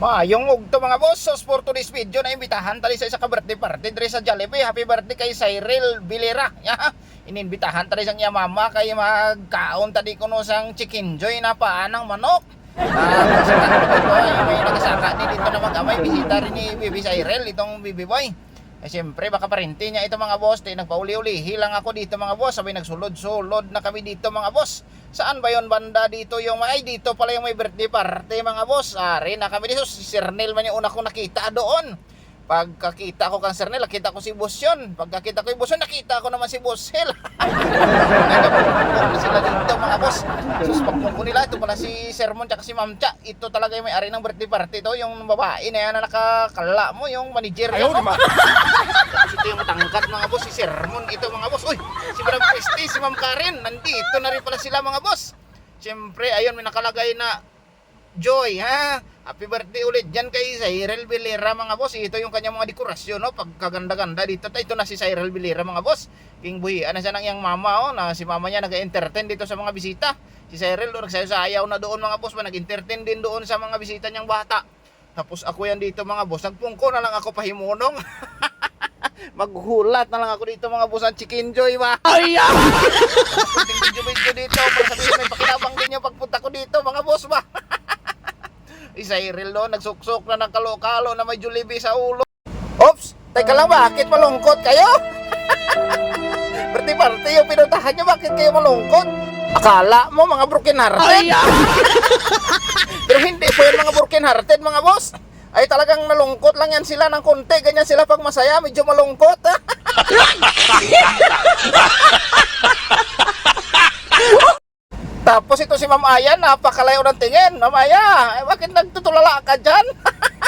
Yung ugto mga boss, so for today's video na imbitahan tali sa isa ka birthday party diri sa Jollibee. Happy birthday kay Cyril Vilera. Ininbitahan tali sang iya mama kay magkaon tadi kuno sang chicken joy na paanang manok. May nagasaka din dito na mag-amay bisita rin ni Bibi Cyril, itong Bibi Boy. Siyempre baka parente niya ito mga boss. Nagpauli-ulihi lang ako dito mga boss. Sabay nagsulod-sulod na kami dito mga boss. Saan ba yon banda dito yung dito pala yung may birthday party mga boss. Ari na kami dito. Si Sir Neil man yung una kong nakita doon. Pagkakita ko kang Sir Neil, nakita ko si Boss yun. Pagkakita ko yung Boss yun, nakita ko naman si Boss Hill. Nagpapagpapag sila dito mga boss. Sus, pagpapag nila, ito pala si Sir Mon tsaka si Ma'am Cha. Ito talaga yung may-ari ng birthday party. Ito yung babae na yan na nakakala mo, yung manager. Ayaw naman. Tapos ito yung matangkat mga boss, si Sir Mon. Ito mga boss. Uy, si Madam Christy, si Ma'am Karen. Nandito na rin pala sila mga boss. Siyempre, ayun, may nakalagay na Joy, ha? Happy birthday ulit dyan kay Cyril Vilera mga boss. Ito yung kanyang mga dekorasyon, no? Pagkaganda-ganda dito. Ito na si Cyril Vilera mga boss. King Buhi, ano siya nang iyang mama, na si mama niya nag-entertain dito sa mga bisita. Si Cyril, nagsayaw na doon mga boss. Nag-entertain din doon sa mga bisita niyang bata. Tapos ako yan dito mga boss. Nagpungko na lang ako pahimunong. Maghulat na lang ako dito mga boss. Ang chicken joy ba? Ay! Video dito. Para sabihin may pakinabang din yung pagpunta ko dito mga boss ba? Cyril doon, nagsuksok na ng kalo-kalo na may Jollibee sa ulo. Oops! Teka lang, bakit malungkot kayo? Party yung pinuntahan nyo, bakit kayo malungkot? Akala mo mga broken hearted? Pero hindi po yan mga broken hearted mga boss. Ay talagang nalungkot lang yan sila ng konti. Ganyan sila pag masaya, medyo malungkot. Tapos ito si Ma'am Aya, napakalayo ng tingin. Ma'am Aya, bakit nagtutulala ka dyan?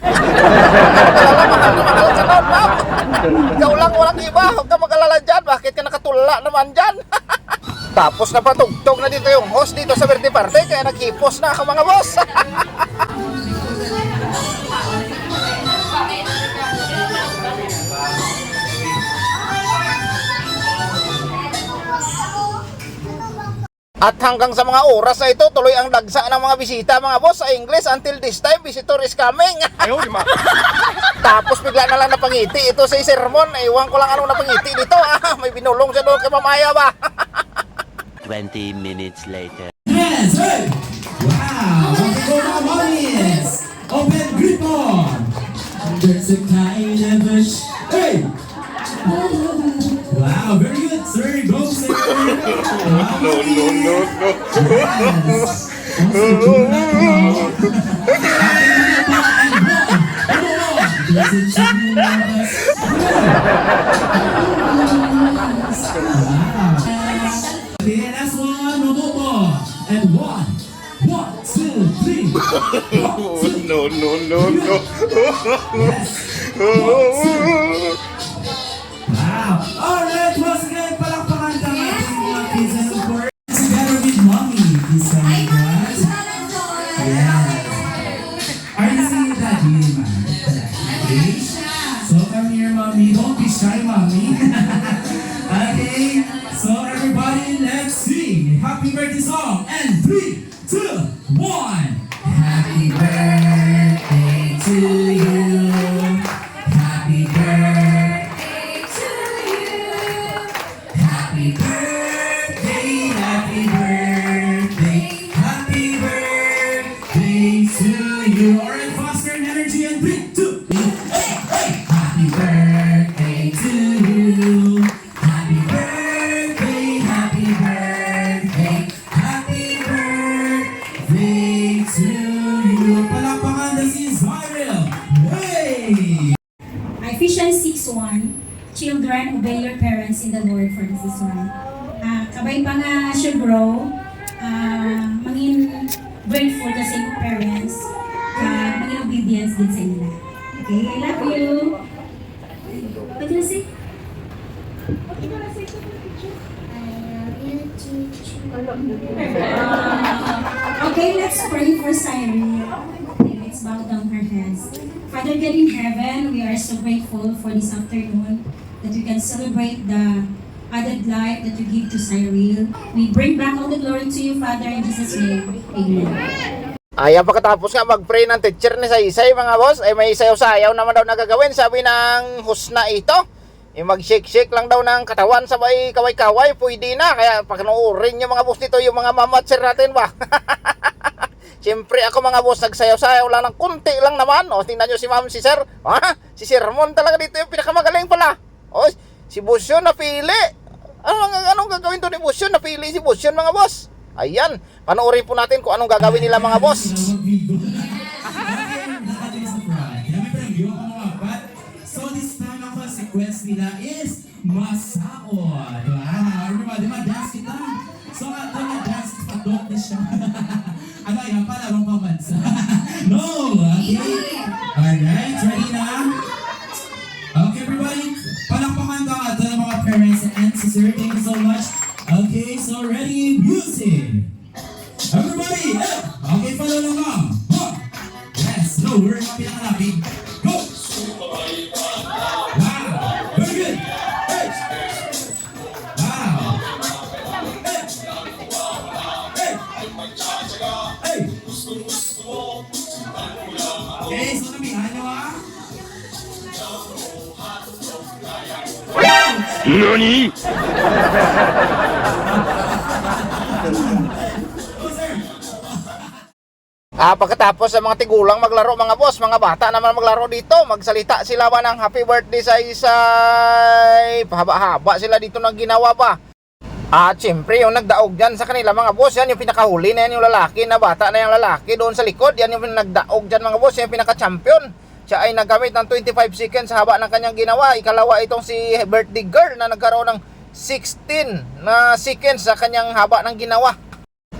Mahal na mahal ka nun, ma'am. Ikaw lang, walang iba. Huwag ka mag-alala dyan. Bakit ka nakatulala naman dyan? Tapos napatugtog na dito yung host dito sa birthday party. Kaya naghipos na ako mga boss. At hanggang sa mga oras na ito, tuloy ang dagsa ng mga bisita mga boss sa English. Until this time, visitor is coming. Ayaw, di ma. Tapos bigla na lang napangiti ito sa sermon. Ewan ko lang anong napangiti dito. May binulong siya doon kay Mamaya ba? 20 minutes later. Yes, hey! Wow! Welcome to our audience! Open grip on! There's a kind of a hey! Wow, very good, sir. Go, sir. Wow, No. yes. Okay, last one, Roboto. And one, two, three. No. Yes. Wow! Alright, once again, palakpakan ka natin mga kids and of course, together with mommy, this one, guys. Yeah. Are you seeing daddy, man? Okay. So come here, mommy. Don't be shy, mommy. Okay. So everybody, let's sing happy birthday song. And 3, 2, 1. Happy birthday to you. Happy birthday. Happy birthday, happy birthday to you. Alright, foster energy and 3, 2, hey. Happy birthday to you. Happy birthday to you. Palakpakan na si Cyril. Hey! Ephesians 6:1, children, obey your parents in the Lord for this is one. Kabay pa nga should grow, maging grateful to sa iyong parents, maging obedience din sa nila. Okay, I love you. What do you say? Okay, let's pray for Cyril. Okay, let's bow down our heads. Father God in heaven, we are so grateful for this afternoon that we can celebrate the added life that you give to Cyril. We bring back all the glory to you, Father, in Jesus' name. Amen. Ay, pagkatapos nga mag-pray ng teacher ni Saysay mga boss, ay may sayaw-sayaw naman daw nagagawin. Sabi ng host na ito, mag-shake-shake lang daw ng katawan, sabay kaway-kaway, pwede na. Kaya pagnuurin yung mga boss dito, yung mga mamatser natin ba? Siyempre ako mga boss, nagsayaw-sayaw lang ng kunti lang naman. O, tingnan nyo si ma'am, si sir. Ha? Si Sermon talaga dito yung pinakamagaling pala. O, si Busyon napili. Anong gagawin to ni Busyon? Napili si Busyon mga boss. Ayan, panoorin po natin kung anong gagawin nila mga boss. So this time ang consequence nila is masaot. Wow, diba dance kita? So ato na dance padok na siya. Ano yan pala mong pamansa? No, okay. Alright, ready na? Okay everybody, palakpakan ka ato ng mga parents and sister. Thank you so much. Okay, so ready, music. Everybody, okay, follow along. Yes, no, we're happy na happy. Go! Wow, very good. Hey. Wow. Hey. Hey. Hey. Okay, so nabihan nyo NANI?! Pagkatapos sa mga tigulang maglaro mga boss, mga bata naman maglaro dito, magsalita sila ba ng happy birthday sa Isay, pahaba-haba sila dito ng ginawa ba. At siyempre yung nagdaog dyan sa kanila mga boss, yan yung pinakahuli na yan yung lalaki na bata na yung lalaki doon sa likod, yan yung nagdaog dyan mga boss, yan yung pinaka-champion. Siya ay nagamit ng 25 seconds sa haba ng kanyang ginawa. Ikalawa itong si birthday girl na nagkaroon ng 16 na seconds sa kanyang haba ng ginawa.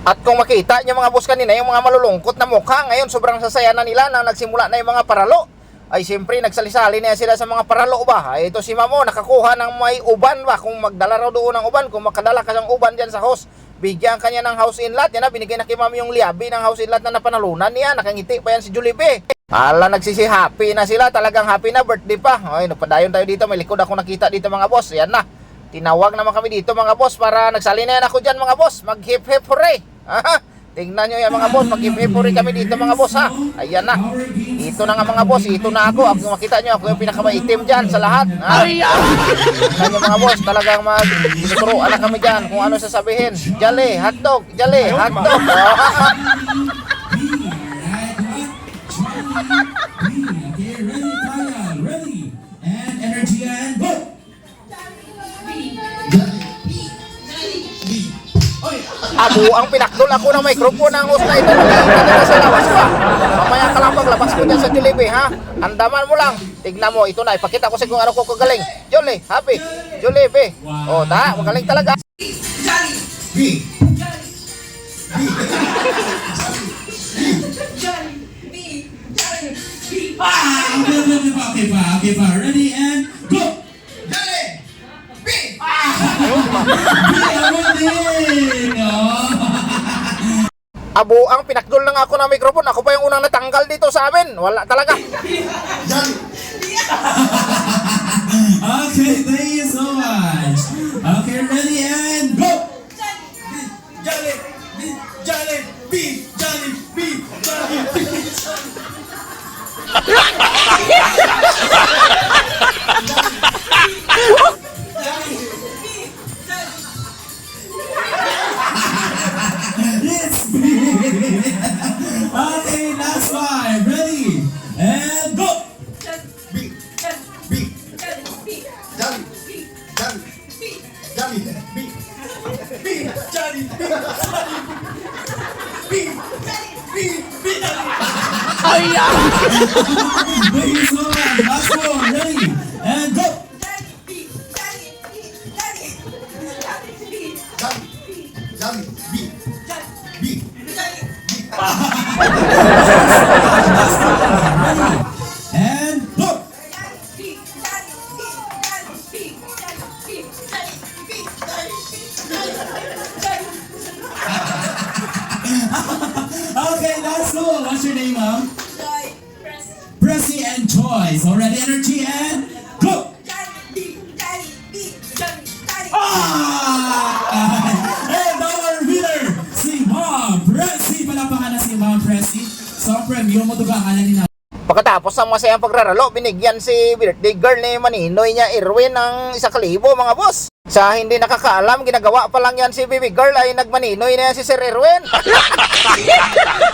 At kung makita niyo mga boss kanina, yung mga malulungkot na mukha, ngayon sobrang sasaya na nila na nagsimula na yung mga paralo. Ay siyempre nagsalisali na sila sa mga paralo ba. Ay ito si Mamo nakakuha ng may uban ba. Kung magdala raw doon ng uban, kung makadala ka ng uban dyan sa house, bigyan kanya ng house inlet. Yan na, binigay na kay Mami yung liabi ng house inlet na napanalunan niya. Nakangiti pa yan si Julipe. Ala, nagsisi-happy na sila. Talagang happy na, birthday pa. Ay, nagpadayon tayo dito. May likod ako nakita dito mga boss. Yan na. Tinawag naman kami dito mga boss para nagsali na yan ako dyan mga boss. Mag-hip-hip hooray. Tingnan nyo yan mga boss. Mag-hip-hip hooray kami dito mga boss ha. Ayan na. Ito na nga mga boss. Ito na ako. Ako makita nyo. Ako yung pinakamaitim dyan sa lahat. Tingnan nyo mga boss. Talagang mag-turuan na kami dyan kung ano sasabihin. Jale, hotdog. Jale, hotdog. Okay, ready, Kaya, ready, and energy and go! Abo, ang pinakdol ako ng microphone ng host na ito. Nakikita sa labas ko. Mamaya ka lang paglabas ko dyan sa Jollibee, ha? Andaman mo lang. Tignan mo, ito na. Ipakita ko sa kung ano ko kagaling. Jollibee, happy. Jollibee. O, ta, magaling talaga. B. Okay pa. Ready and go! Abo, ang pinakdol lang ako ng microphone. Ako pa yung unang natanggal dito sa amin. Wala talaga. Okay, thank you so much. Okay, ready and go! Yes! Okay, last five. Ready? And go! Thank you so much. Last one. Ready? And go! And go! Okay, that's all. What's your name, Mom? Pressy and Joyce. Already energy and go! Ah! And our winner, si Mom Pressy. Palapakan na si Mom Pressy. mo ito ba akala nila? Pagkatapos ng masayang pagraralo, binigyan si birthday girl ni Maninoy niya Erwin ng 1,000 mga boss. Sa hindi nakakaalam, ginagawa pa lang yan si baby girl ay nagmaninoy na yan si Sir Erwin.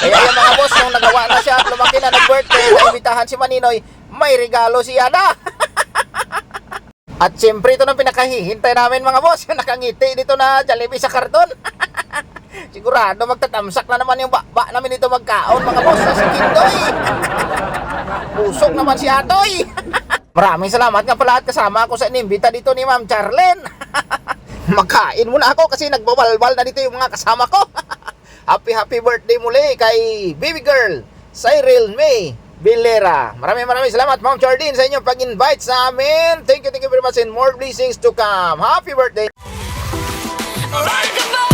Kaya yung mga boss, nung nagawa na siya at lumaki na nag-birthday, naimbitahan si Maninoy, may regalo siya na. At siyempre ito na pinakahihintay namin mga boss, yung nakangiti dito na Jollibee sa karton. Sigurado magtatamsak na naman yung bakba namin dito magkaon mga boss na si Kindoy. Pusok naman si Atoy. Maraming salamat nga pala at kasama ako sa inimbita dito ni Ma'am Charlene. Magkain muna ako kasi nagbabalbal na dito yung mga kasama ko. Happy birthday muli kay baby girl Cyril May Vilera. Maraming salamat Ma'am Charlene sa inyong pag-invite sa amin. Thank you very much and more blessings to come. Happy birthday. Like a